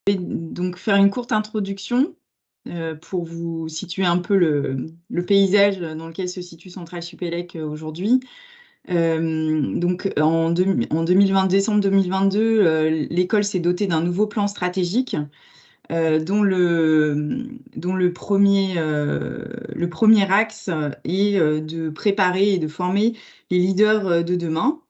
Donc faire une courte introduction pour vous situer un peu le paysage dans lequel se situe Centrale Supélec aujourd'hui. Donc en 2020, décembre 2022, l'école s'est dotée d'un nouveau plan stratégique dont le premier axe est de préparer et de former les leaders de demain,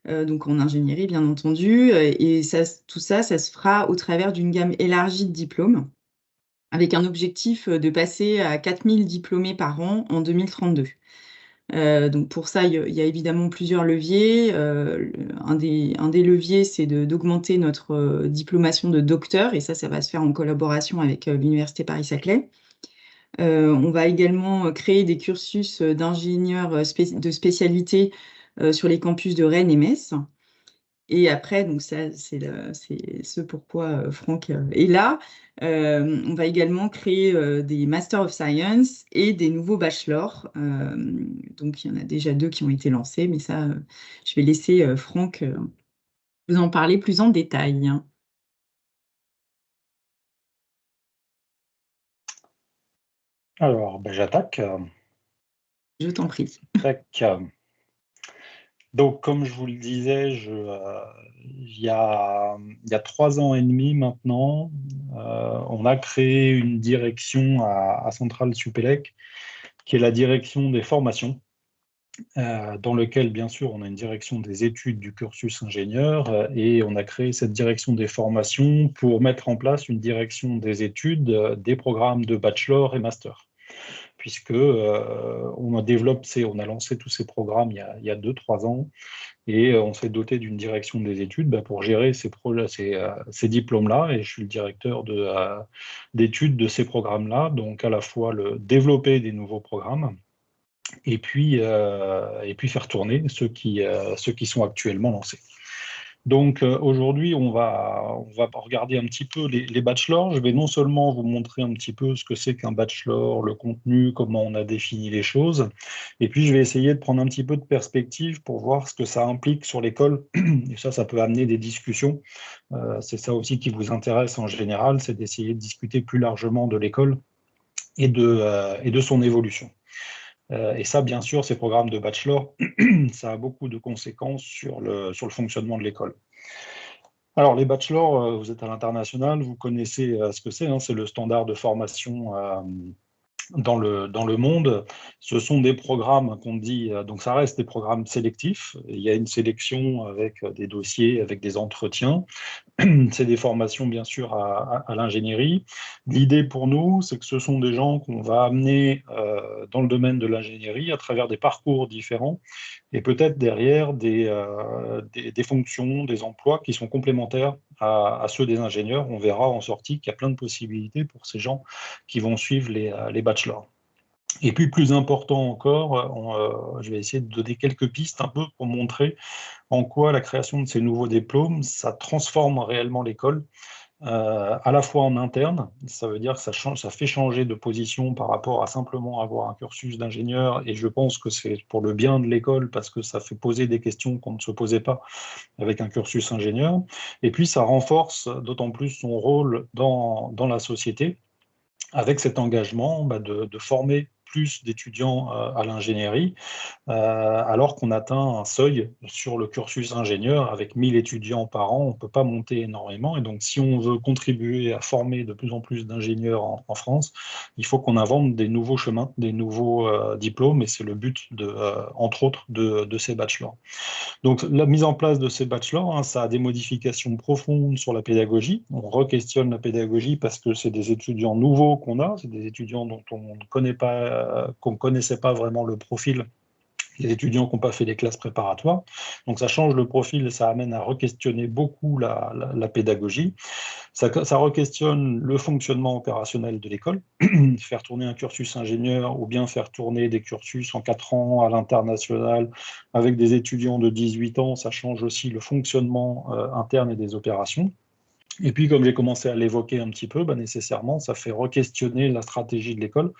donc en ingénierie bien entendu, et tout ça, ça se fera au travers d'une gamme élargie de diplômes, avec un objectif de passer à 4000 diplômés par an en 2032. Donc pour ça, il y a évidemment plusieurs leviers. Un des leviers, c'est d'augmenter notre diplomation de docteur, et ça va se faire en collaboration avec l'Université Paris-Saclay. On va également créer des cursus d'ingénieurs de spécialité sur les campus de Rennes et Metz. Et après, donc ça, c'est ce pourquoi Franck est là. On va également créer des Master of Science et des nouveaux bachelors. Donc, il y en a déjà 2 qui ont été lancés, mais ça, je vais laisser Franck vous en parler plus en détail. Alors, j'attaque. Je t'en prie. Tac. Donc, comme je vous le disais, il y a 3 ans et demi maintenant, on a créé une direction à Centrale Supélec, qui est la direction des formations, dans lequel, bien sûr, on a une direction des études du cursus ingénieur, et on a créé cette direction des formations pour mettre en place une direction des études, des programmes de bachelor et master. Puisque on a lancé tous ces programmes il y a 2-3 ans, et on s'est doté d'une direction des études pour gérer ces diplômes-là, et je suis le directeur d'études de ces programmes-là, donc à la fois le développer des nouveaux programmes, et puis faire tourner ceux qui sont actuellement lancés. Donc aujourd'hui, on va regarder un petit peu les bachelors. Je vais non seulement vous montrer un petit peu ce que c'est qu'un bachelor, le contenu, comment on a défini les choses, et puis je vais essayer de prendre un petit peu de perspective pour voir ce que ça implique sur l'école. Et ça peut amener des discussions. C'est ça aussi qui vous intéresse en général, c'est d'essayer de discuter plus largement de l'école et de son évolution. Et ça, bien sûr, ces programmes de bachelor, ça a beaucoup de conséquences sur le fonctionnement de l'école. Alors, les bachelors, vous êtes à l'international, vous connaissez ce que c'est, hein, c'est le standard de formation dans le monde. Ce sont des programmes qu'on dit, donc ça reste des programmes sélectifs. Il y a une sélection avec des dossiers, avec des entretiens. C'est des formations, bien sûr, à l'ingénierie. L'idée pour nous, c'est que ce sont des gens qu'on va amener dans le domaine de l'ingénierie à travers des parcours différents, et peut-être derrière des fonctions, des emplois qui sont complémentaires à ceux des ingénieurs. On verra en sortie qu'il y a plein de possibilités pour ces gens qui vont suivre les bachelors. Et puis, plus important encore, je vais essayer de donner quelques pistes un peu pour montrer en quoi la création de ces nouveaux diplômes, ça transforme réellement l'école, à la fois en interne, ça veut dire que ça fait changer de position par rapport à simplement avoir un cursus d'ingénieur, et je pense que c'est pour le bien de l'école, parce que ça fait poser des questions qu'on ne se posait pas avec un cursus ingénieur, et puis ça renforce d'autant plus son rôle dans la société, avec cet engagement de former plus d'étudiants à l'ingénierie, alors qu'on atteint un seuil sur le cursus ingénieur. Avec 1000 étudiants par an, on ne peut pas monter énormément. Et donc, si on veut contribuer à former de plus en plus d'ingénieurs en France, il faut qu'on invente des nouveaux chemins, des nouveaux diplômes. Et c'est le but, entre autres, de ces bachelors. Donc, la mise en place de ces bachelors, hein, ça a des modifications profondes sur la pédagogie. On re-questionne la pédagogie parce que c'est des étudiants nouveaux qu'on a, c'est des étudiants dont on ne connaît pas, qu'on ne connaissait pas vraiment le profil, les étudiants qui n'ont pas fait les classes préparatoires. Donc ça change le profil et ça amène à re-questionner beaucoup la pédagogie. Ça re-questionne le fonctionnement opérationnel de l'école. Faire tourner un cursus ingénieur ou bien faire tourner des cursus en 4 ans à l'international avec des étudiants de 18 ans, ça change aussi le fonctionnement interne et des opérations. Et puis, comme j'ai commencé à l'évoquer un petit peu, nécessairement, ça fait re-questionner la stratégie de l'école.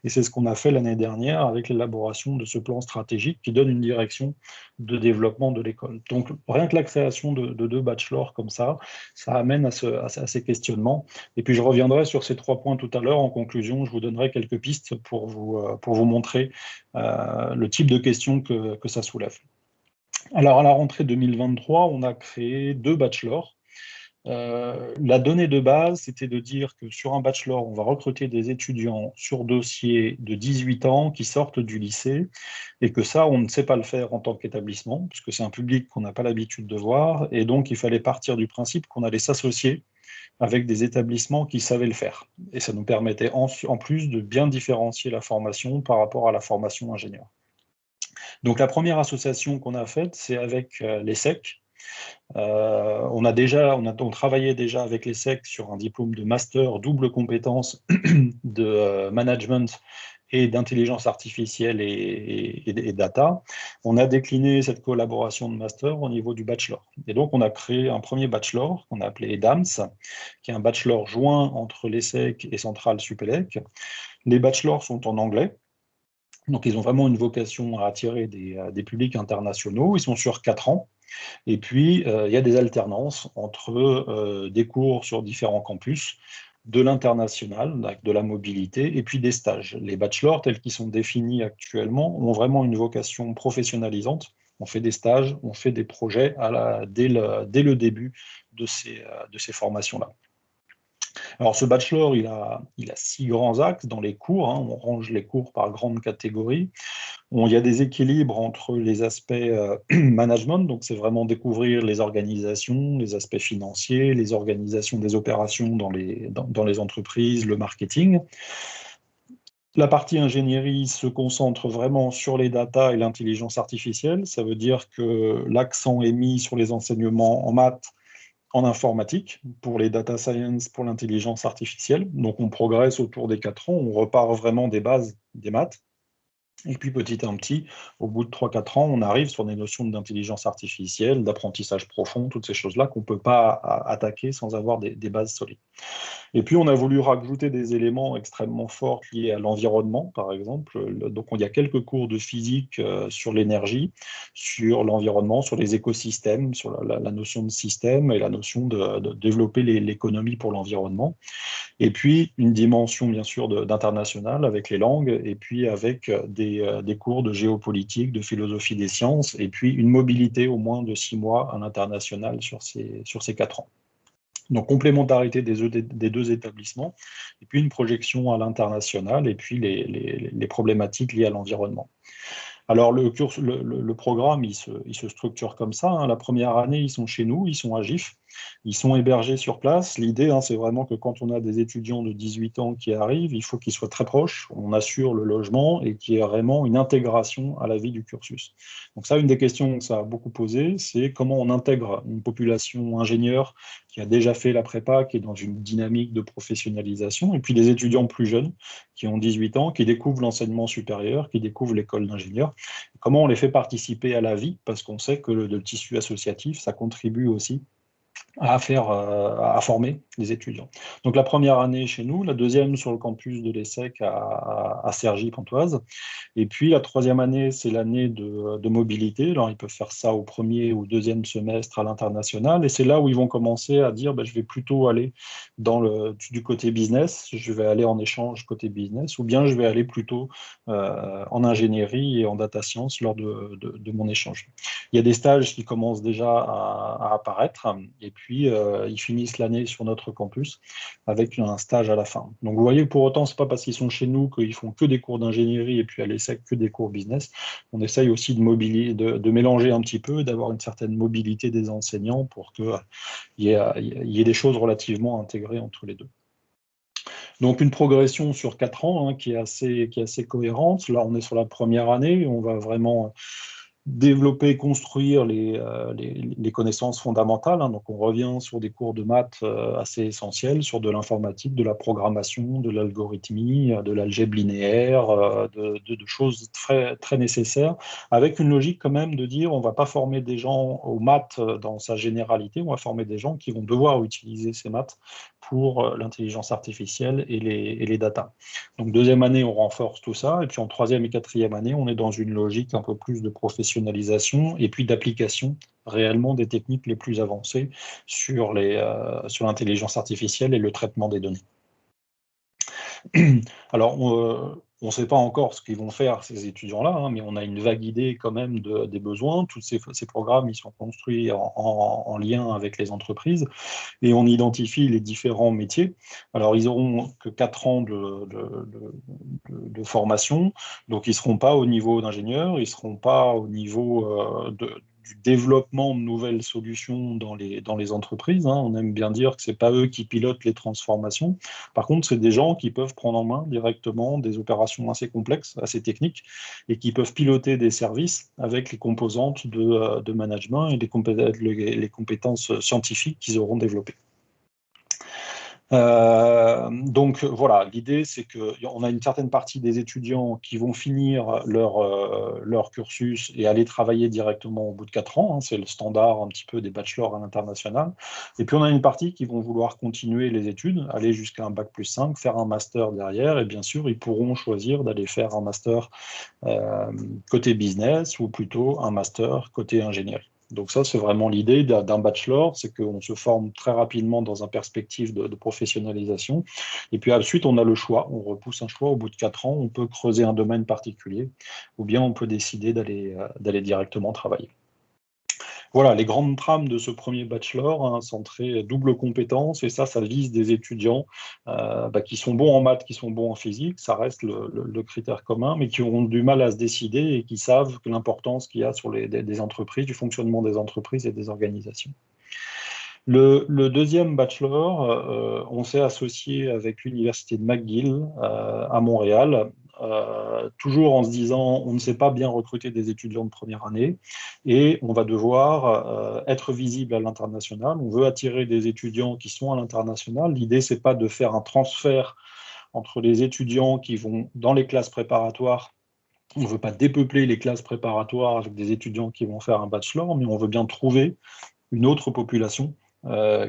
Et c'est ce qu'on a fait l'année dernière avec l'élaboration de ce plan stratégique qui donne une direction de développement de l'école. Donc, rien que la création de 2 bachelors comme ça amène à ces questionnements. Et puis, je reviendrai sur ces 3 points tout à l'heure. En conclusion, je vous donnerai quelques pistes pour vous montrer le type de questions que ça soulève. Alors, à la rentrée 2023, on a créé 2 bachelors. La donnée de base, c'était de dire que sur un bachelor, on va recruter des étudiants sur dossier de 18 ans qui sortent du lycée et que ça, on ne sait pas le faire en tant qu'établissement, puisque c'est un public qu'on n'a pas l'habitude de voir. Et donc, il fallait partir du principe qu'on allait s'associer avec des établissements qui savaient le faire. Et ça nous permettait en plus de bien différencier la formation par rapport à la formation ingénieur. Donc, la première association qu'on a faite, c'est avec l'ESSEC. On travaillait déjà avec l'ESSEC sur un diplôme de master double compétence de management et d'intelligence artificielle et data. On a décliné cette collaboration de master au niveau du bachelor. Et donc, on a créé un premier bachelor qu'on a appelé EDAMS, qui est un bachelor joint entre l'ESSEC et Centrale Supélec. Les bachelors sont en anglais. Donc, ils ont vraiment une vocation à attirer des publics internationaux. Ils sont sur 4 ans. Et puis, il y a des alternances entre des cours sur différents campus, de l'international, de la mobilité, et puis des stages. Les bachelors, tels qu'ils sont définis actuellement, ont vraiment une vocation professionnalisante. On fait des stages, on fait des projets dès le début de ces formations-là. Alors, ce bachelor, il a 6 grands axes dans les cours. On range les cours par grandes catégories. Il y a des équilibres entre les aspects management, donc c'est vraiment découvrir les organisations, les aspects financiers, les organisations des opérations dans les entreprises, le marketing. La partie ingénierie se concentre vraiment sur les data et l'intelligence artificielle. Ça veut dire que l'accent est mis sur les enseignements en maths, en informatique, pour les data science, pour l'intelligence artificielle. Donc on progresse autour des 4 ans, on repart vraiment des bases des maths. Et puis petit à petit, au bout de 3-4 ans, on arrive sur des notions d'intelligence artificielle, d'apprentissage profond, toutes ces choses-là qu'on ne peut pas attaquer sans avoir des bases solides. Et puis, on a voulu rajouter des éléments extrêmement forts liés à l'environnement, par exemple. Donc, il y a quelques cours de physique sur l'énergie, sur l'environnement, sur les écosystèmes, sur la notion de système et la notion de développer l'économie pour l'environnement. Et puis, une dimension, bien sûr, d'international avec les langues, et puis avec des cours de géopolitique, de philosophie des sciences, et puis une mobilité au moins de 6 mois à l'international sur ces 4 ans. Donc, complémentarité des 2 établissements, et puis une projection à l'international, et puis les problématiques liées à l'environnement. Alors, le programme, il se structure comme ça. La première année, ils sont chez nous, ils sont à GIF, ils sont hébergés sur place. L'idée, c'est vraiment que quand on a des étudiants de 18 ans qui arrivent, il faut qu'ils soient très proches, on assure le logement et qu'il y ait vraiment une intégration à la vie du cursus. Donc ça, une des questions que ça a beaucoup posé, c'est comment on intègre une population ingénieure qui a déjà fait la prépa, qui est dans une dynamique de professionnalisation, et puis des étudiants plus jeunes qui ont 18 ans, qui découvrent l'enseignement supérieur, qui découvrent l'école d'ingénieur. Comment on les fait participer à la vie, parce qu'on sait que le tissu associatif, ça contribue aussi à former les étudiants. Donc la première année chez nous, la deuxième sur le campus de l'ESSEC à Cergy-Pontoise, et puis la troisième année, c'est l'année de mobilité. Alors ils peuvent faire ça au premier ou deuxième semestre à l'international, et c'est là où ils vont commencer à dire je vais plutôt aller du côté business, je vais aller en échange côté business, ou bien je vais aller plutôt en ingénierie et en data science lors de mon échange. Il y a des stages qui commencent déjà à apparaître, et puis ils finissent l'année sur notre campus avec un stage à la fin. Donc vous voyez, pour autant, c'est pas parce qu'ils sont chez nous qu'ils font que des cours d'ingénierie et puis à l'ESSEC que des cours business. On essaye aussi de mélanger un petit peu, d'avoir une certaine mobilité des enseignants pour qu'il y ait des choses relativement intégrées entre les deux. Donc une progression sur 4 ans qui est assez cohérente. Là, on est sur la première année, on va vraiment développer, construire les connaissances fondamentales. Hein. Donc, on revient sur des cours de maths assez essentiels, sur de l'informatique, de la programmation, de l'algorithmie, de l'algèbre linéaire, de choses très, très nécessaires, avec une logique quand même de dire on ne va pas former des gens aux maths dans sa généralité, on va former des gens qui vont devoir utiliser ces maths pour l'intelligence artificielle et les data. Donc, deuxième année, on renforce tout ça. Et puis, en troisième et quatrième année, on est dans une logique un peu plus de professionnalisation et puis d'application réellement des techniques les plus avancées sur l'intelligence artificielle et le traitement des données. Alors, on ne sait pas encore ce qu'ils vont faire, ces étudiants-là, hein, mais on a une vague idée quand même des besoins. Tous ces programmes, ils sont construits en lien avec les entreprises et on identifie les différents métiers. Alors, ils n'auront que 4 ans de formation, donc ils ne seront pas au niveau d'ingénieur, ils ne seront pas au niveau du développement de nouvelles solutions dans les entreprises. Hein. On aime bien dire que ce n'est pas eux qui pilotent les transformations. Par contre, c'est des gens qui peuvent prendre en main directement des opérations assez complexes, assez techniques, et qui peuvent piloter des services avec les composantes de management et les compétences scientifiques qu'ils auront développées. Donc voilà, l'idée c'est qu'on a une certaine partie des étudiants qui vont finir leur cursus et aller travailler directement au bout de 4 ans, hein, c'est le standard un petit peu des bachelors à l'international, et puis on a une partie qui vont vouloir continuer les études, aller jusqu'à un bac+5, faire un master derrière, et bien sûr ils pourront choisir d'aller faire un master côté business ou plutôt un master côté ingénierie. Donc ça, c'est vraiment l'idée d'un bachelor, c'est qu'on se forme très rapidement dans une perspective de professionnalisation. Et puis ensuite, on a le choix, on repousse un choix au bout de 4 ans, on peut creuser un domaine particulier, ou bien on peut décider d'aller directement travailler. Voilà, les grandes trames de ce premier bachelor, hein, centré double compétence, et ça vise des étudiants qui sont bons en maths, qui sont bons en physique, ça reste le critère commun, mais qui auront du mal à se décider et qui savent que l'importance qu'il y a sur des entreprises, du fonctionnement des entreprises et des organisations. Le deuxième bachelor, on s'est associé avec l'université de McGill à Montréal, toujours en se disant on ne sait pas bien recruter des étudiants de première année et on va devoir être visible à l'international. On veut attirer des étudiants qui sont à l'international. L'idée, c'est pas de faire un transfert entre les étudiants qui vont dans les classes préparatoires. On ne veut pas dépeupler les classes préparatoires avec des étudiants qui vont faire un bachelor, mais on veut bien trouver une autre population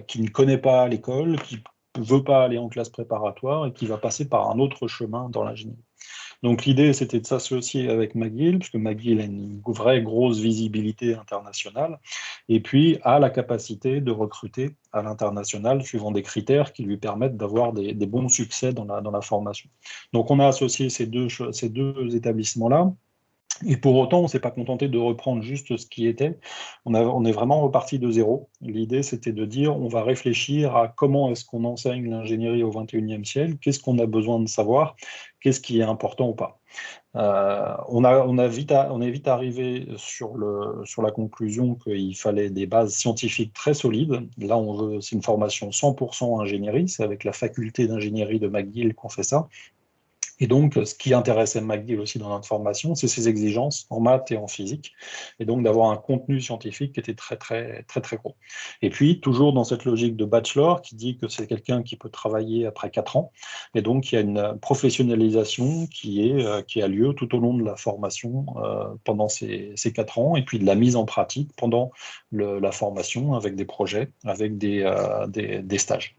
qui ne connaît pas l'école, qui ne veut pas aller en classe préparatoire et qui va passer par un autre chemin dans l'ingénierie. Donc l'idée, c'était de s'associer avec McGill, puisque McGill a une vraie grosse visibilité internationale, et puis a la capacité de recruter à l'international suivant des critères qui lui permettent d'avoir des bons succès dans la formation. Donc on a associé ces deux établissements-là. Et pour autant, on ne s'est pas contenté de reprendre juste ce qui était. On est vraiment reparti de zéro. L'idée, c'était de dire, on va réfléchir à comment est-ce qu'on enseigne l'ingénierie au XXIe siècle, qu'est-ce qu'on a besoin de savoir, qu'est-ce qui est important ou pas. On est vite arrivé sur la conclusion qu'il fallait des bases scientifiques très solides. Là, c'est une formation 100% ingénierie, c'est avec la faculté d'ingénierie de McGill qu'on fait ça. Et donc, ce qui intéressait McGill aussi dans notre formation, c'est ses exigences en maths et en physique, et donc d'avoir un contenu scientifique qui était très, très, très, très gros. Et puis, toujours dans cette logique de bachelor, qui dit que c'est quelqu'un qui peut travailler après 4 ans, et donc il y a une professionnalisation qui a lieu tout au long de la formation pendant ces 4 ans, et puis de la mise en pratique pendant la formation avec des projets, avec des stages.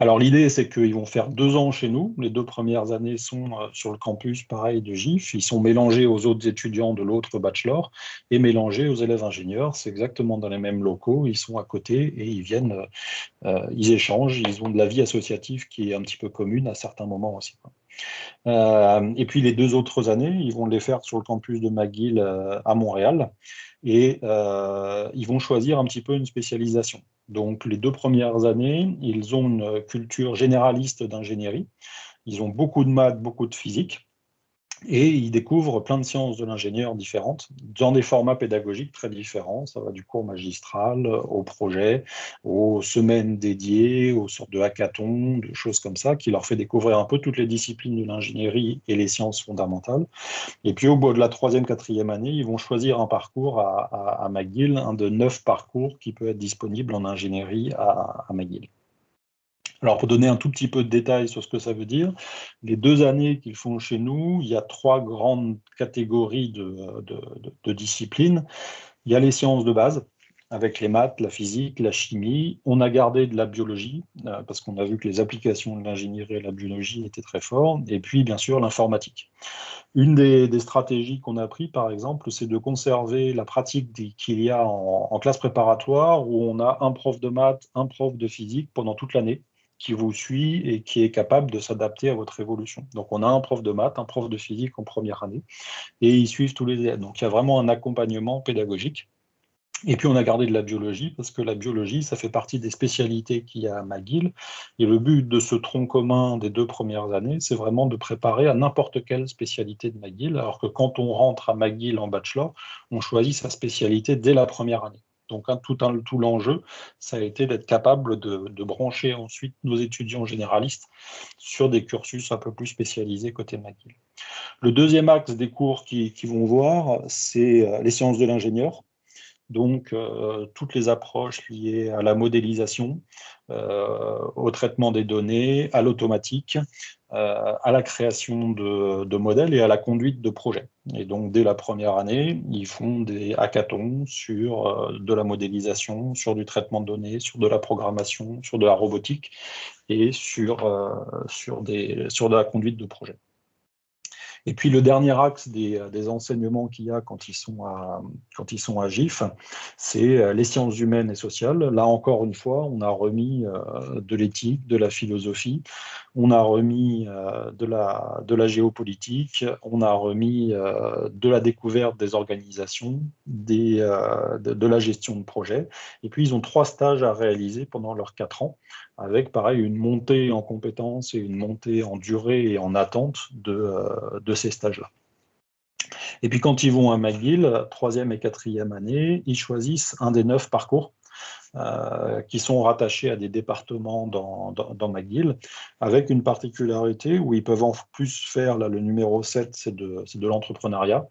Alors l'idée, c'est qu'ils vont faire 2 ans chez nous. Les 2 premières années sont sur le campus, pareil, de GIF. Ils sont mélangés aux autres étudiants de l'autre bachelor et mélangés aux élèves ingénieurs. C'est exactement dans les mêmes locaux. Ils sont à côté et ils viennent, ils échangent. Ils ont de la vie associative qui est un petit peu commune à certains moments aussi. Et puis les 2 autres années, ils vont les faire sur le campus de McGill à Montréal. Et ils vont choisir un petit peu une spécialisation. Donc les 2 premières années, ils ont une culture généraliste d'ingénierie. Ils ont beaucoup de maths, beaucoup de physique. Et ils découvrent plein de sciences de l'ingénieur différentes, dans des formats pédagogiques très différents. Ça va du cours magistral au projet, aux semaines dédiées, aux sortes de hackathons, de choses comme ça, qui leur fait découvrir un peu toutes les disciplines de l'ingénierie et les sciences fondamentales. Et puis au bout de la troisième, quatrième année, ils vont choisir un parcours à McGill, un de 9 parcours qui peut être disponible en ingénierie à McGill. Alors, pour donner un tout petit peu de détails sur ce que ça veut dire, les 2 années qu'ils font chez nous, il y a 3 grandes catégories de disciplines. Il y a les sciences de base, avec les maths, la physique, la chimie. On a gardé de la biologie, parce qu'on a vu que les applications de l'ingénierie et la biologie étaient très fortes. Et puis, bien sûr, l'informatique. Une des stratégies qu'on a prises, par exemple, c'est de conserver la pratique qu'il y a en classe préparatoire, où on a un prof de maths, un prof de physique pendant toute l'année, qui vous suit et qui est capable de s'adapter à votre évolution. Donc, on a un prof de maths, un prof de physique en première année, et ils suivent tous les élèves. Donc, il y a vraiment un accompagnement pédagogique. Et puis, on a gardé de la biologie, parce que la biologie, ça fait partie des spécialités qu'il y a à McGill. Et le but de ce tronc commun des 2 premières années, c'est vraiment de préparer à n'importe quelle spécialité de McGill, alors que quand on rentre à McGill en bachelor, on choisit sa spécialité dès la première année. Donc, tout l'enjeu, ça a été d'être capable de brancher ensuite nos étudiants généralistes sur des cursus un peu plus spécialisés côté McGill. Le deuxième axe des cours qu'ils vont voir, c'est les sciences de l'ingénieur. Donc, toutes les approches liées à la modélisation, au traitement des données, à l'automatique, à la création de modèles et à la conduite de projets. Et donc, dès la première année, ils font des hackathons sur de la modélisation, sur du traitement de données, sur de la programmation, sur de la robotique et sur de la conduite de projets. Et puis le dernier axe des enseignements qu'il y a quand ils sont à GIF, c'est les sciences humaines et sociales. Là encore une fois, on a remis de l'éthique, de la philosophie, on a remis de la géopolitique, on a remis de la découverte des organisations, de la gestion de projets. Et puis ils ont 3 stages à réaliser pendant leurs 4 ans, avec pareil une montée en compétences et une montée en durée et en attente de ces stages-là. Et puis quand ils vont à McGill, troisième et quatrième année, ils choisissent un des 9 parcours qui sont rattachés à des départements dans McGill, avec une particularité où ils peuvent en plus faire, là, le numéro 7, c'est de l'entrepreneuriat.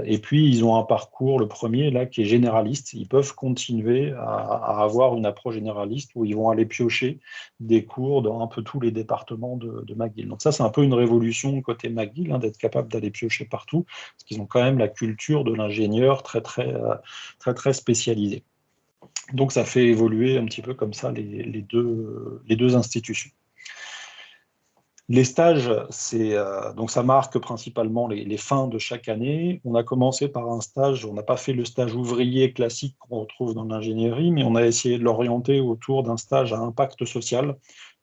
Et puis, ils ont un parcours, le premier, là, qui est généraliste. Ils peuvent continuer à avoir une approche généraliste où ils vont aller piocher des cours dans un peu tous les départements de McGill. Donc ça, c'est un peu une révolution côté McGill, hein, d'être capable d'aller piocher partout, parce qu'ils ont quand même la culture de l'ingénieur très, très, très, très spécialisée. Donc ça fait évoluer un petit peu comme ça les deux institutions. Les stages, donc ça marque principalement les fins de chaque année. On a commencé par un stage, on n'a pas fait le stage ouvrier classique qu'on retrouve dans l'ingénierie, mais on a essayé de l'orienter autour d'un stage à impact social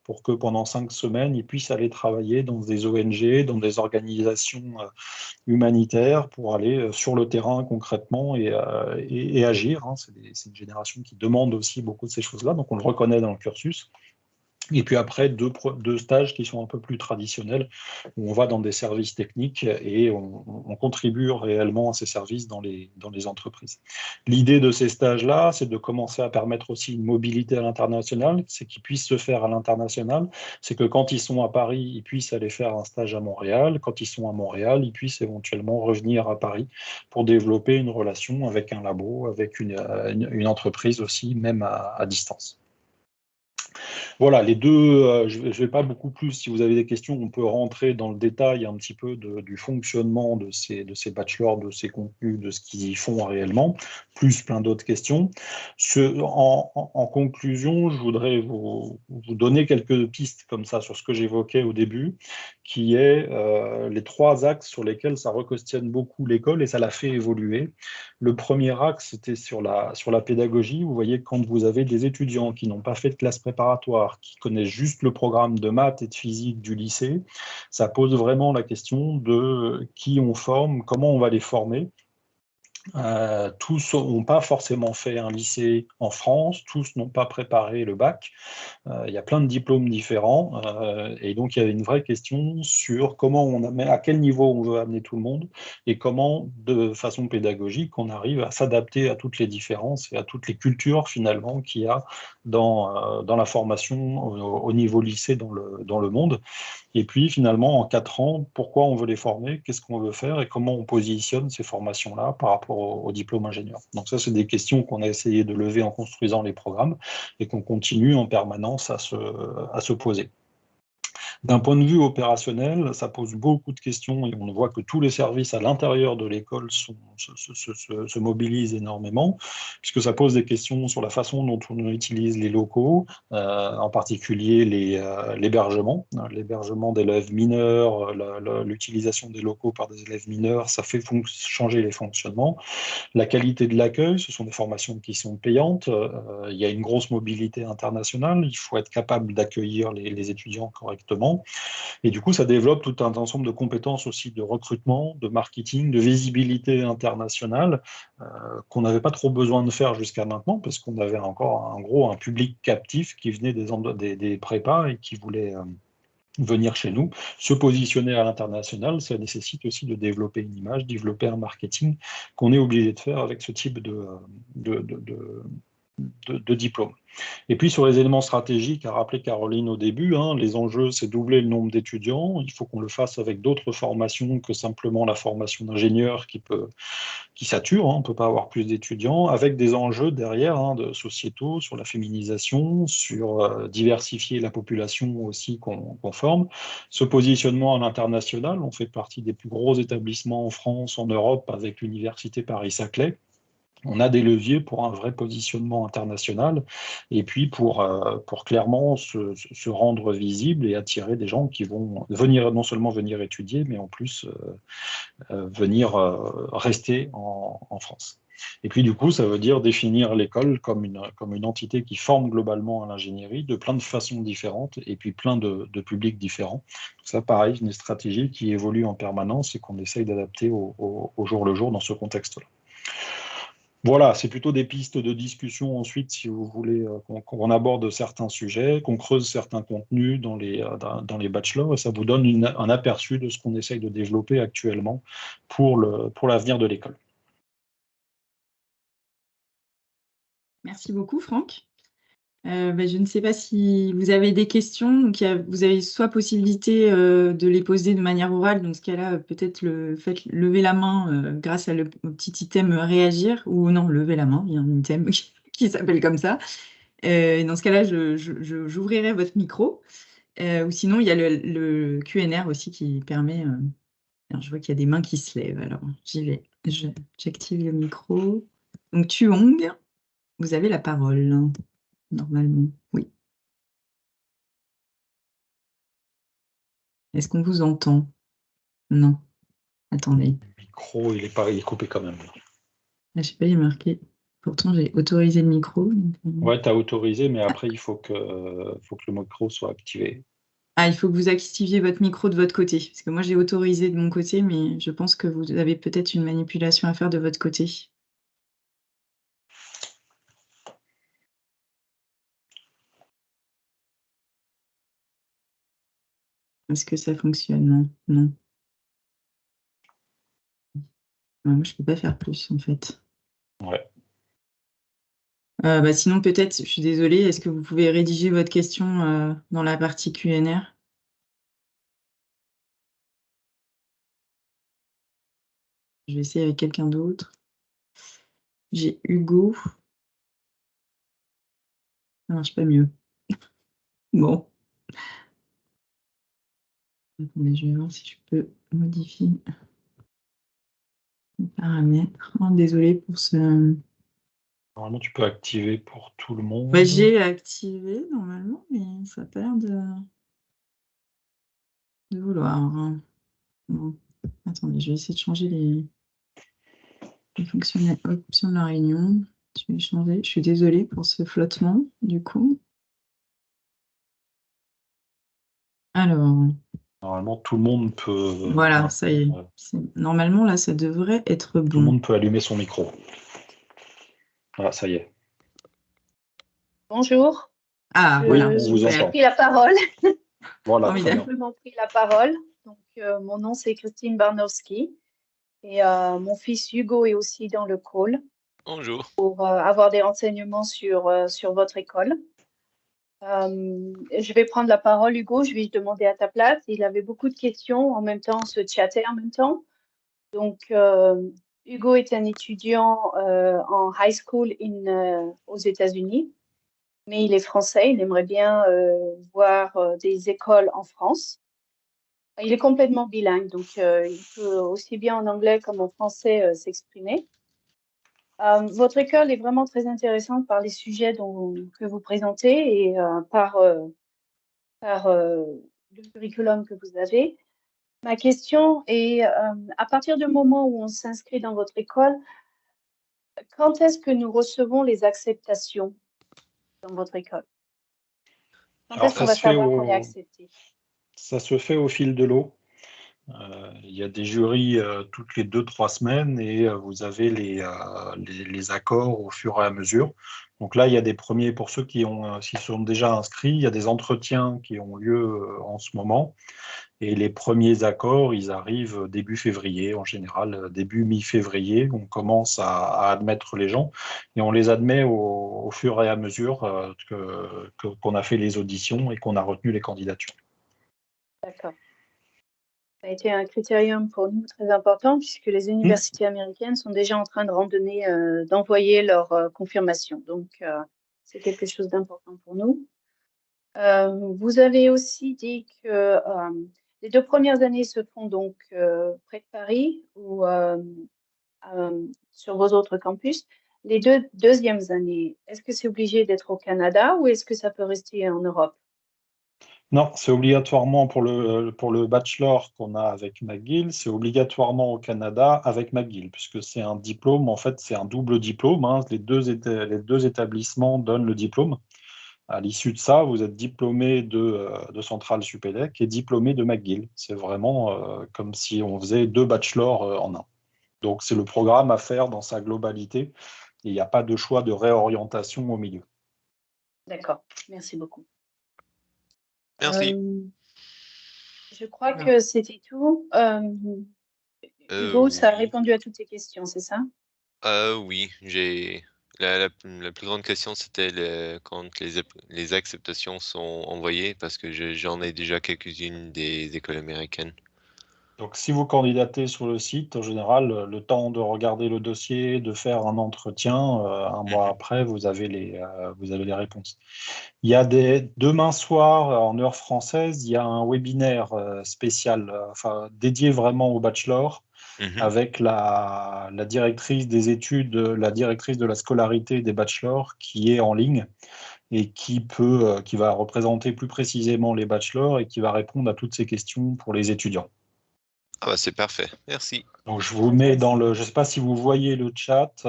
pour que pendant 5 semaines, ils puissent aller travailler dans des ONG, dans des organisations humanitaires pour aller sur le terrain concrètement et agir. Hein. C'est une génération qui demande aussi beaucoup de ces choses-là, donc on le reconnaît dans le cursus. Et puis après, 2 stages qui sont un peu plus traditionnels, où on va dans des services techniques et on contribue réellement à ces services dans les entreprises. L'idée de ces stages-là, c'est de commencer à permettre aussi une mobilité à l'international, c'est qu'ils puissent se faire à l'international, c'est que quand ils sont à Paris, ils puissent aller faire un stage à Montréal, quand ils sont à Montréal, ils puissent éventuellement revenir à Paris pour développer une relation avec un labo, avec une entreprise aussi, même à distance. Voilà, les deux, je ne vais pas beaucoup plus. Si vous avez des questions, on peut rentrer dans le détail un petit peu du fonctionnement de ces bachelors, de ces contenus, de ce qu'ils y font réellement, plus plein d'autres questions. En conclusion, je voudrais vous donner quelques pistes comme ça sur ce que j'évoquais au début, qui est les 3 axes sur lesquels ça requestionne beaucoup l'école et ça l'a fait évoluer. Le premier axe, c'était sur la pédagogie. Vous voyez, quand vous avez des étudiants qui n'ont pas fait de classe préparatoire, qui connaissent juste le programme de maths et de physique du lycée, ça pose vraiment la question de qui on forme, comment on va les former. Tous n'ont pas forcément fait un lycée en France, tous n'ont pas préparé le bac. Il y a plein de diplômes différents, et donc il y a une vraie question sur comment à quel niveau on veut amener tout le monde et comment, de façon pédagogique, on arrive à s'adapter à toutes les différences et à toutes les cultures finalement qu'il y a dans la formation au niveau lycée dans le monde. Et puis finalement, en 4 ans, pourquoi on veut les former, qu'est-ce qu'on veut faire et comment on positionne ces formations-là par rapport au diplôme ingénieur. Donc ça, c'est des questions qu'on a essayé de lever en construisant les programmes et qu'on continue en permanence à se poser. D'un point de vue opérationnel, ça pose beaucoup de questions et on voit que tous les services à l'intérieur de l'école se mobilisent énormément, puisque ça pose des questions sur la façon dont on utilise les locaux, en particulier l'hébergement, l'hébergement d'élèves mineurs, l'utilisation des locaux par des élèves mineurs, ça fait changer les fonctionnements. La qualité de l'accueil, ce sont des formations qui sont payantes. Il y a une grosse mobilité internationale. Il faut être capable d'accueillir les étudiants correctement. Et du coup, ça développe tout un ensemble de compétences aussi de recrutement, de marketing, de visibilité internationale qu'on n'avait pas trop besoin de faire jusqu'à maintenant parce qu'on avait encore un public captif qui venait des prépas et qui voulait venir chez nous. Se positionner à l'international, ça nécessite aussi de développer une image, développer un marketing qu'on est obligé de faire avec ce type de diplôme. Et puis sur les éléments stratégiques, a rappelé Caroline au début, les enjeux, c'est doubler le nombre d'étudiants. Il faut qu'on le fasse avec d'autres formations que simplement la formation d'ingénieur qui sature. On ne peut pas avoir plus d'étudiants, avec des enjeux derrière de sociétaux sur la féminisation, sur diversifier la population aussi qu'on forme. Ce positionnement à l'international, on fait partie des plus gros établissements en France, en Europe, avec l'université Paris-Saclay. On a des leviers pour un vrai positionnement international et puis pour clairement se rendre visible et attirer des gens qui vont venir, non seulement venir étudier, mais en plus venir rester en France. Et puis du coup, ça veut dire définir l'école comme une entité qui forme globalement à l'ingénierie de plein de façons différentes et puis plein de publics différents. Ça, pareil, une stratégie qui évolue en permanence et qu'on essaye d'adapter au jour le jour dans ce contexte-là. Voilà, c'est plutôt des pistes de discussion ensuite, si vous voulez qu'on aborde certains sujets, qu'on creuse certains contenus dans les bachelors, et ça vous donne un aperçu de ce qu'on essaye de développer actuellement pour l'avenir de l'école. Merci beaucoup, Franck. Je ne sais pas si vous avez des questions. Donc, vous avez soit possibilité de les poser de manière orale, dans ce cas-là, peut-être faites lever la main grâce au petit item réagir, ou non, lever la main, il y a un item qui s'appelle comme ça. Dans ce cas-là, j'ouvrirai votre micro. Ou sinon, il y a le Q&R aussi qui permet. Alors, je vois qu'il y a des mains qui se lèvent, alors j'y vais. J'active le micro. Donc, Tuong, vous avez la parole. Normalement, oui. Est-ce qu'on vous entend? Non. Attendez. Le micro, il est coupé quand même. Je sais pas, il est marqué. Pourtant, j'ai autorisé le micro. Ouais, tu as autorisé, mais après, il faut que le micro soit activé. Ah, il faut que vous activiez votre micro de votre côté. Parce que moi, j'ai autorisé de mon côté, mais je pense que vous avez peut-être une manipulation à faire de votre côté. Est-ce que ça fonctionne? Non. Non. Moi, je ne peux pas faire plus, en fait. Ouais. Sinon, peut-être, je suis désolée, est-ce que vous pouvez rédiger votre question dans la partie Q&R? Je vais essayer avec quelqu'un d'autre. J'ai Hugo. Ça marche pas mieux. Bon. Attendez, je vais voir si je peux modifier les paramètres. Oh, désolée pour ce... Normalement, tu peux activer pour tout le monde. J'ai activé normalement, mais ça a pas l'air de vouloir. Bon. Attendez, je vais essayer de changer les options de la réunion. Je vais changer. Je suis désolée pour ce flottement, du coup. Alors, Normalement, tout le monde peut, Voilà, ça y est. Normalement, là, ça devrait être tout le bon. monde peut allumer son micro. Voilà, ça y est. Bonjour, Ah, Oui, voilà, je on vous vous ai super. entend. pris la parole. Voilà, très bien. Formidable. Simplement pris la parole. Donc, mon nom c'est Christine Barnowski et mon fils Hugo est aussi dans le call Bonjour. pour avoir des renseignements sur votre école. Je vais prendre la parole, Hugo. Je vais demander à ta place. Il avait beaucoup de questions en même temps, se chatter en même temps. Donc, Hugo est un étudiant en high school aux États-Unis. Mais il est français, il aimerait bien voir des écoles en France. Il est complètement bilingue, donc il peut aussi bien en anglais comme en français s'exprimer. Votre école est vraiment très intéressante par les sujets que vous présentez et par le curriculum que vous avez. Ma question est, à partir du moment où on s'inscrit dans votre école, quand est-ce que nous recevons les acceptations dans votre école? Quand Alors, est-ce qu'on va savoir qu'on est accepté? ça se fait au fil de l'eau. Il y a des jurys toutes les 2-3 semaines et vous avez les accords au fur et à mesure. Donc là, il y a des premiers, pour ceux s'y sont déjà inscrits, il y a des entretiens qui ont lieu en ce moment. Et les premiers accords, ils arrivent début février, en général, début mi-février. On commence à admettre les gens et on les admet au fur et à mesure qu'on a fait les auditions et qu'on a retenu les candidatures. D'accord. Ça a été un critérium pour nous très important puisque les universités américaines sont déjà en train d'envoyer leur confirmation. Donc, c'est quelque chose d'important pour nous. Vous avez aussi dit que les 2 premières années se font donc près de Paris ou sur vos autres campus. Les deuxièmes années, est-ce que c'est obligé d'être au Canada ou est-ce que ça peut rester en Europe? Non, c'est obligatoirement pour le bachelor qu'on a avec McGill, c'est obligatoirement au Canada avec McGill, puisque c'est un diplôme, en fait, c'est un double diplôme, hein. Les deux établissements donnent le diplôme. À l'issue de ça, vous êtes diplômé de Centrale Supélec et diplômé de McGill. C'est vraiment comme si on faisait 2 bachelors en un. Donc, c'est le programme à faire dans sa globalité et il n'y a pas de choix de réorientation au milieu. D'accord, merci beaucoup. Merci. Je crois que c'était tout. Hugo, ça a répondu à toutes tes questions, c'est ça? Oui, la plus grande question, c'était quand les acceptations sont envoyées, parce que j'en ai déjà quelques-unes des écoles américaines. Donc, si vous candidatez sur le site, en général, le temps de regarder le dossier, de faire un entretien, un mois après, vous avez les réponses. Il y a demain soir, en heure française, il y a un webinaire spécial, dédié vraiment au bachelor, avec la directrice des études, la directrice de la scolarité des bachelors, qui est en ligne et qui va représenter plus précisément les bachelors et qui va répondre à toutes ces questions pour les étudiants. Ah bah c'est parfait, merci. Donc, je vous mets je ne sais pas si vous voyez le chat.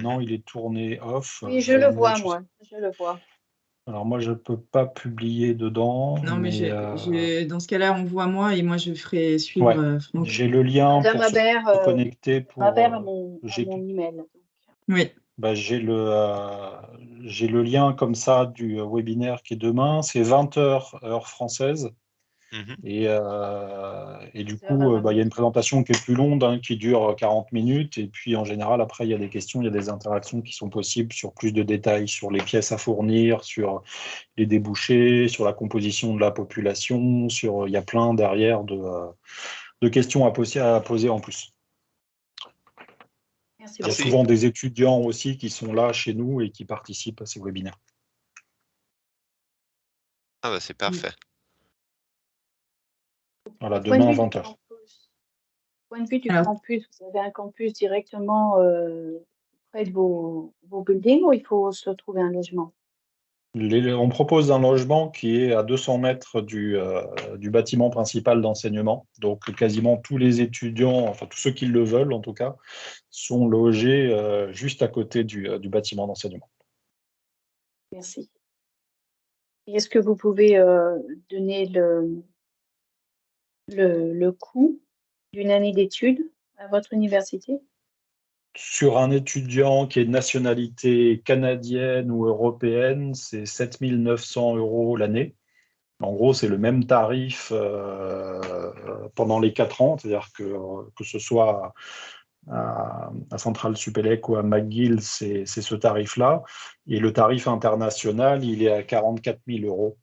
Non, il est tourné off. Oui, je le vois, moi. Je le vois. Alors, moi, je ne peux pas publier dedans. Non, mais dans ce cas-là, on voit moi et moi, je ferai suivre Ouais, Franck. j'ai le lien Madame pour se Habert, connecter pour. Habert a mon email. Oui. J'ai le lien comme ça du webinaire qui est demain. C'est 20h heure française. Et du coup, il y a une présentation qui est plus longue, hein, qui dure 40 minutes. Et puis, en général, après, il y a des questions, il y a des interactions qui sont possibles sur plus de détails, sur les pièces à fournir, sur les débouchés, sur la composition de la population, il y a plein derrière de questions à poser en plus. Merci Il y a souvent des étudiants aussi qui sont là chez nous et qui participent à ces webinaires. Ah bah c'est parfait. Voilà, demain à 20h. Point de vue du campus, vous avez un campus directement près de vos buildings ou il faut se trouver un logement? On propose un logement qui est à 200 mètres du bâtiment principal d'enseignement. Donc, quasiment tous les étudiants, enfin tous ceux qui le veulent en tout cas, sont logés juste à côté du bâtiment d'enseignement. Merci. Et est-ce que vous pouvez donner le coût d'une année d'études à votre université? Sur un étudiant qui est de nationalité canadienne ou européenne, c'est 7 900 € l'année. En gros, c'est le même tarif pendant les 4 ans, c'est-à-dire que ce soit à Centrale Supélec ou à McGill, c'est ce tarif-là. Et le tarif international, il est à 44 000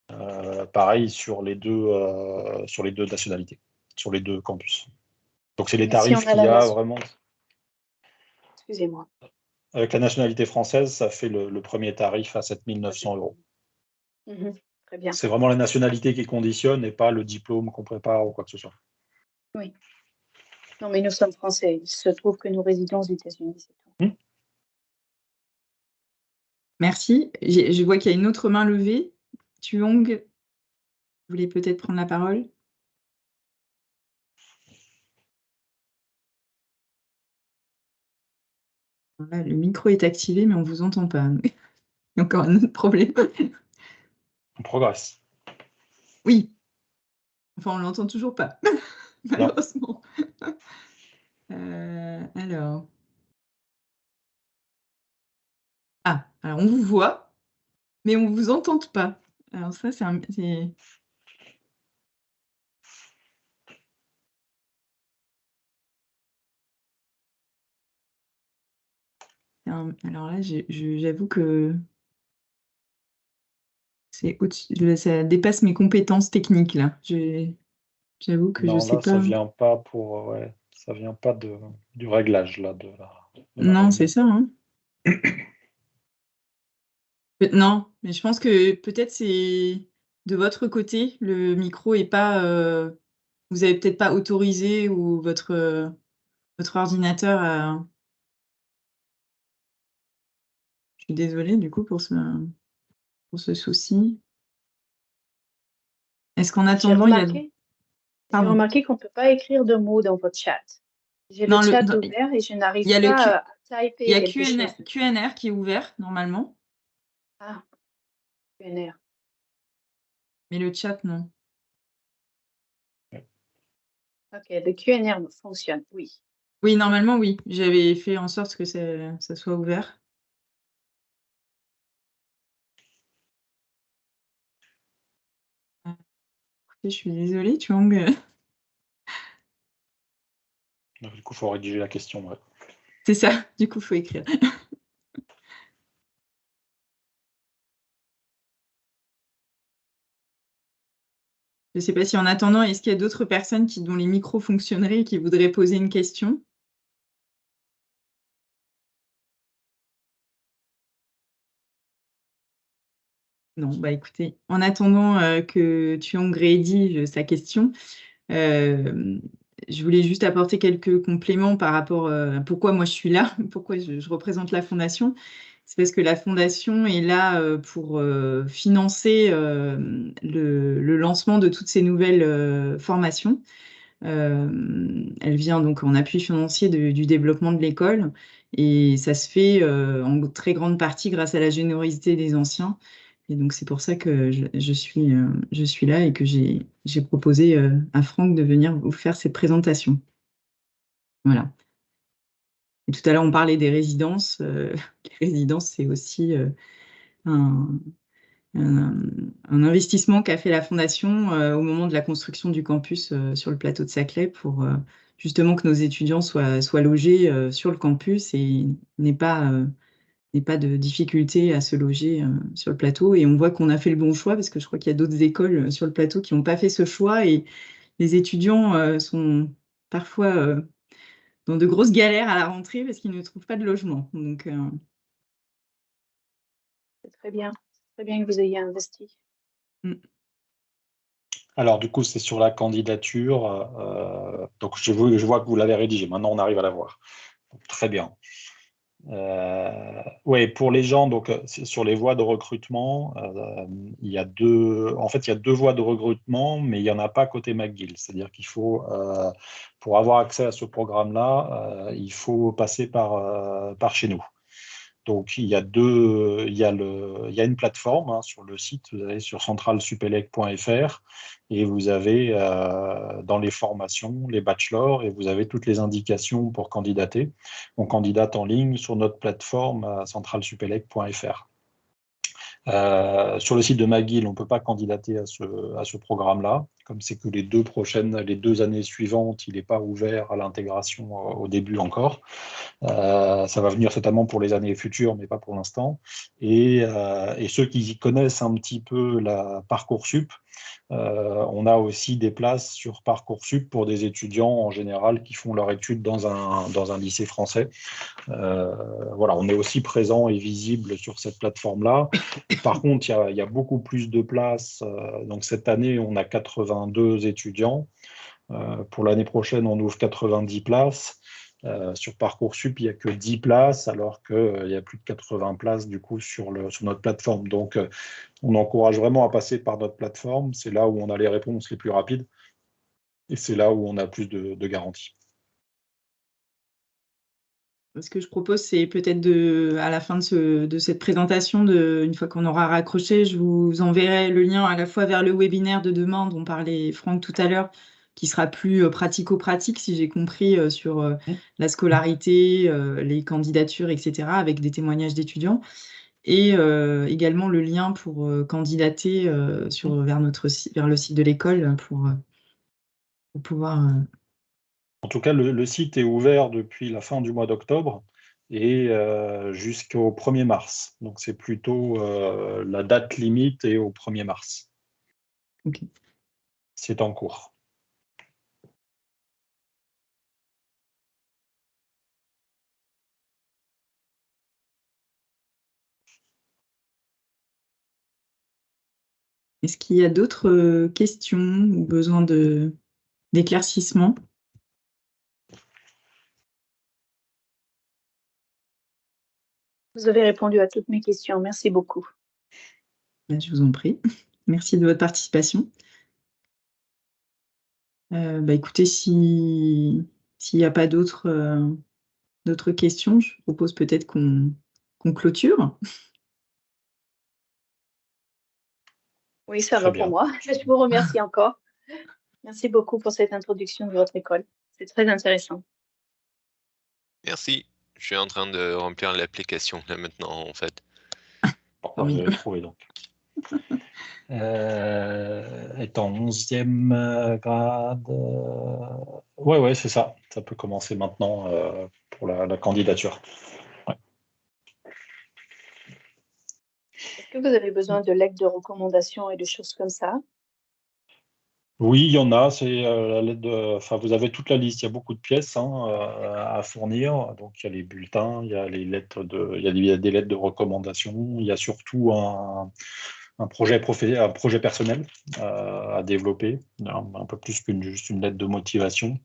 €. Pareil sur les deux nationalités, sur les deux campus. Donc, c'est les Mais si on tarifs a qu'il y la a nation, vraiment. excusez-moi. Avec la nationalité française, ça fait le premier tarif à 7 900 €. Mhm, très bien. C'est vraiment la nationalité qui conditionne et pas le diplôme qu'on prépare ou quoi que ce soit. Oui. Non, mais nous sommes français. Il se trouve que nous résidons aux États-Unis, c'est tout. Merci. Je vois qu'il y a une autre main levée. Thuong, vous voulez peut-être prendre la parole? Là, le micro est activé, mais on ne vous entend pas. Il y a encore un autre problème. On progresse. Oui. Enfin, on ne l'entend toujours pas, malheureusement. Alors. Ah, alors on vous voit, mais on ne vous entend pas. Alors ça, alors là, j'avoue que ça dépasse mes compétences techniques, là. J'avoue que je ne Non, sais là, ça pas. vient pas ça vient pas du réglage là, de la Non, c'est réunion. ça, hein. Non, mais je pense que peut-être c'est de votre côté, le micro est pas. Vous avez peut-être pas autorisé ou votre ordinateur a. Je suis désolée du coup pour ce souci. Est-ce qu'en J'ai attendant, il y a. Pardon. remarqué qu'on ne peut pas écrire de mots dans votre chat. J'ai le Non, chat ouvert et je il n'arrive y a le pas Q- à il y typer a quelque chose. QNR qui est ouvert normalement, Ah, UNR. mais le chat non. Ok, le QNR fonctionne, oui. Oui, normalement oui. J'avais fait en sorte que ça soit ouvert. Écoutez, je suis désolée, Thuong. Donc, du coup, il faut rédiger la question. Ouais. C'est ça, du coup, il faut écrire. Je ne sais pas si en attendant, est-ce qu'il y a d'autres personnes dont les micros fonctionneraient et qui voudraient poser une question? Non, bah écoutez, en attendant que Thuong rédige sa question, je voulais juste apporter quelques compléments par rapport à pourquoi moi je suis là, pourquoi je représente la Fondation. C'est parce que la Fondation est là pour financer le lancement de toutes ces nouvelles formations. Elle vient donc en appui financier du développement de l'école et ça se fait en très grande partie grâce à la générosité des anciens. Et donc c'est pour ça que je suis là et que j'ai proposé à Franck de venir vous faire cette présentation. Voilà. Et tout à l'heure, on parlait des résidences. Les résidences, c'est aussi un, un investissement qu'a fait la Fondation au moment de la construction du campus sur le plateau de Saclay pour justement que nos étudiants soient logés sur le campus et n'aient pas de difficulté à se loger sur le plateau. Et on voit qu'on a fait le bon choix parce que je crois qu'il y a d'autres écoles sur le plateau qui n'ont pas fait ce choix et les étudiants sont parfois dans de grosses galères à la rentrée parce qu'ils ne trouvent pas de logement. Donc, C'est très bien. C'est très bien que vous ayez investi. Alors, du coup, c'est sur la candidature. Donc, je vois que vous l'avez rédigé. Maintenant, on arrive à la voir. Très bien. Oui, pour les gens, donc sur les voies de recrutement, il y a deux voies de recrutement, mais il n'y en a pas côté McGill. C'est-à-dire qu'il faut, pour avoir accès à ce programme-là, il faut passer par chez nous. Donc, il y a une plateforme sur le site, vous allez sur centralsupélec.fr et vous avez dans les formations, les bachelors, et vous avez toutes les indications pour candidater. On candidate en ligne sur notre plateforme à centralsupélec.fr. Sur le site de McGill, on ne peut pas candidater à ce programme-là. Comme c'est que les 2 années suivantes, il n'est pas ouvert à l'intégration au début encore. Ça va venir certainement pour les années futures, mais pas pour l'instant. Et ceux qui connaissent un petit peu la Parcoursup, on a aussi des places sur Parcoursup pour des étudiants en général qui font leur étude dans un lycée français. Voilà, on est aussi présent et visible sur cette plateforme-là. Par contre, il y a beaucoup plus de places. Donc cette année, on a 82 étudiants. Pour l'année prochaine, on ouvre 90 places. Sur Parcoursup, il n'y a que 10 places, alors qu'il y a plus de 80 places du coup sur notre plateforme. Donc, on encourage vraiment à passer par notre plateforme. C'est là où on a les réponses les plus rapides et c'est là où on a plus de garanties. Ce que je propose, c'est peut-être à la fin de cette présentation, une fois qu'on aura raccroché, je vous enverrai le lien à la fois vers le webinaire de demain dont parlait Franck tout à l'heure, qui sera plus pratico-pratique, si j'ai compris, sur la scolarité, les candidatures, etc., avec des témoignages d'étudiants. Et également le lien pour candidater vers le site de l'école pour pouvoir... En tout cas, le site est ouvert depuis la fin du mois d'octobre et jusqu'au 1er mars. Donc, c'est plutôt la date limite est au 1er mars. Okay. C'est en cours. Est-ce qu'il y a d'autres questions ou besoin d'éclaircissement? Vous avez répondu à toutes mes questions. Merci beaucoup. Je vous en prie. Merci de votre participation. Écoutez, s'il n'y a pas d'autres questions, je propose peut-être qu'on clôture. Oui, ça va pour moi. Je vous remercie encore. Merci beaucoup pour cette introduction de votre école. C'est très intéressant. Merci. Je suis en train de remplir l'application là maintenant, en fait. Bon, vous avez trouvé donc. Étant 11e grade. Ouais, c'est ça. Ça peut commencer maintenant pour la candidature. Ouais. Est-ce que vous avez besoin de lettres de recommandation et de choses comme ça? Oui, il y en a. C'est la lettre vous avez toute la liste. Il y a beaucoup de pièces à fournir. Donc, il y a les bulletins, il y a les lettres il y a des lettres de recommandation. Il y a surtout un projet personnel à développer, un peu plus qu'une juste une lettre de motivation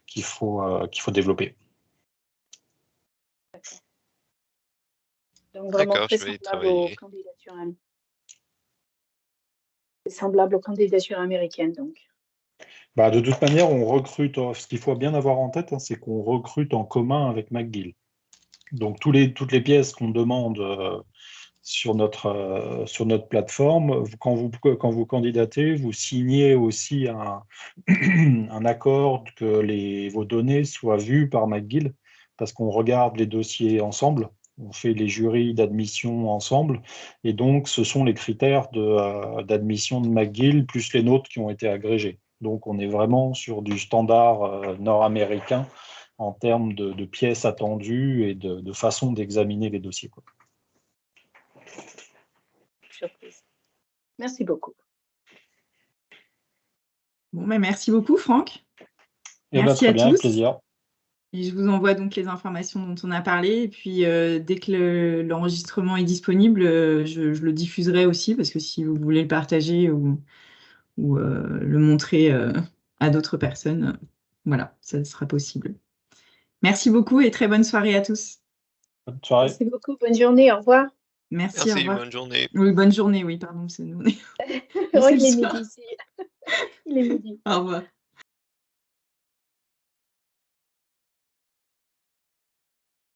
qu'il faut développer. Donc vraiment très semblable aux candidatures. C'est semblable aux candidatures américaines, donc. De toute manière, on recrute. Ce qu'il faut bien avoir en tête, c'est qu'on recrute en commun avec McGill. Donc toutes les pièces qu'on demande sur notre plateforme, quand vous candidatez, vous signez aussi un accord que vos données soient vues par McGill, parce qu'on regarde les dossiers ensemble, on fait les jurys d'admission ensemble, et donc ce sont les critères d'admission de McGill plus les nôtres qui ont été agrégés. Donc on est vraiment sur du standard nord-américain en termes de pièces attendues et de façon d'examiner les dossiers. Surprise. Merci beaucoup. Bon, merci beaucoup, Franck. Merci à tous. Plaisir. Et je vous envoie donc les informations dont on a parlé. Et puis, dès que l'enregistrement est disponible, je le diffuserai aussi, parce que si vous voulez le partager ou le montrer à d'autres personnes, voilà, ça sera possible. Merci beaucoup et très bonne soirée à tous. Bonne soirée. Merci beaucoup. Bonne journée. Au revoir. Merci, au revoir. Bonne journée. Oui, bonne journée, oui, pardon. C'est nous. Il est midi ici. Il est midi. Au revoir.